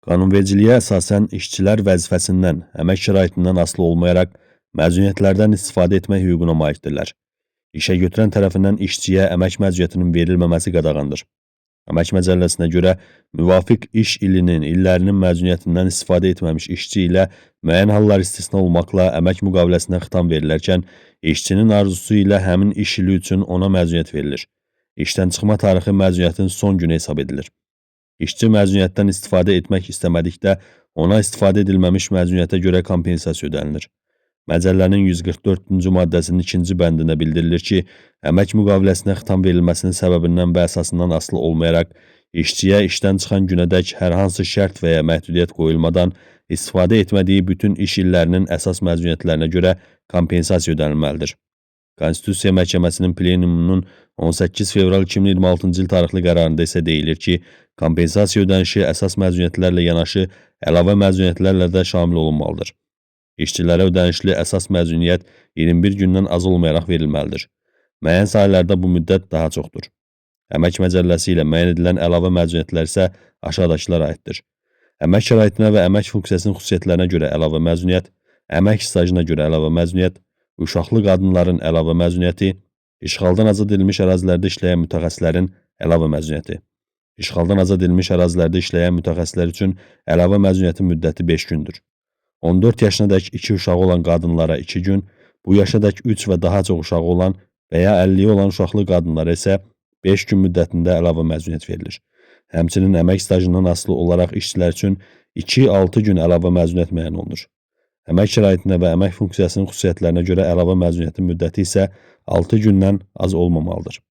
Qanunvericiliyə əsasən işçilər vəzifəsindən, əmək şəraitindən asılı olmayaraq məzuniyyətlərdən istifadə etmək hüququna malikdirlər. İşəgötürən tərəfindən işçiyə əmək məzuniyyətinin verilməməsi qadağandır. Əmək məcəlləsinə görə müvafiq iş illərinin məzuniyyətindən istifadə etməmiş işçi ilə müəyyən hallar istisna olmaqla əmək müqaviləsinə xitam verilərkən, işçinin arzusu ilə həmin iş ili üçün ona məzuniyyət verilir. İşdən çıxma tarixi məzuniyyətin son günü hesab edilir. İşçi məzuniyyətdən istifadə etmək istəmədikdə ona istifadə edilməmiş məzuniyyətə görə kompensasiya ödənilir. Məcəllənin 144-cü maddəsinin 2-ci bəndində bildirilir ki, əmək müqaviləsinə xitam verilməsinin səbəbindən və əsasından asılı olmayaraq, işçiyə işdən çıxan günədək hər hansı şərt və ya məhdudiyyət qoyulmadan istifadə etmədiyi bütün iş illərinin əsas məzuniyyətlərinə görə kompensasiya ödənilməlidir. Konstitusiya Məhkəməsinin plenumunun 18 fevral 2026-cı il tarixli qərarında isə deyilir ki, kompensasiya ödənişi əsas məzuniyyətlərlə yanaşı əlavə məzuniyyətlərlə də şamil olunmalıdır. İşçilərə ödənişli əsas məzuniyyət 21 gündən az olmayaraq verilməlidir. Müəyyən sahələrdə bu müddət daha çoxdur. Əmək məcəlləsi ilə müəyyən edilən əlavə məzuniyyətlər isə aşağıdakılara aiddir. Əmək şəraitinə və əmək funksiyasının xüsusiyyətlərinə görə əlavə məzuniyyət, əmək stajına görə əlavə məzuniyyət, uşaqlı qadınların əlavə məzuniyyəti, işğaldan azad edilmiş ərazilərdə işləyən mütəxəssislərin əlavə məzuniyyəti. İşğaldan azad edilmiş ərazilərdə işləyən mütəxəssislər üçün əlavə məzuniyyətin müddəti 5 gündür. 14 yaşınadək 2 uşağı olan qadınlara 2 gün, bu yaşadək 3 və daha çox uşağı olan və ya 50-yi olan uşaqlı qadınlara isə 5 gün müddətində əlavə məzuniyyət verilir. Həmçinin əmək stajından asılı olaraq işçilər üçün 2-6 gün əlavə məzuniyyət müəyyən olunur. Əmək şəraitinə və əmək funksiyasının xüsusiyyətlərinə görə əlavə məzuniyyətin müddəti isə 6 gündən az olmamalıdır.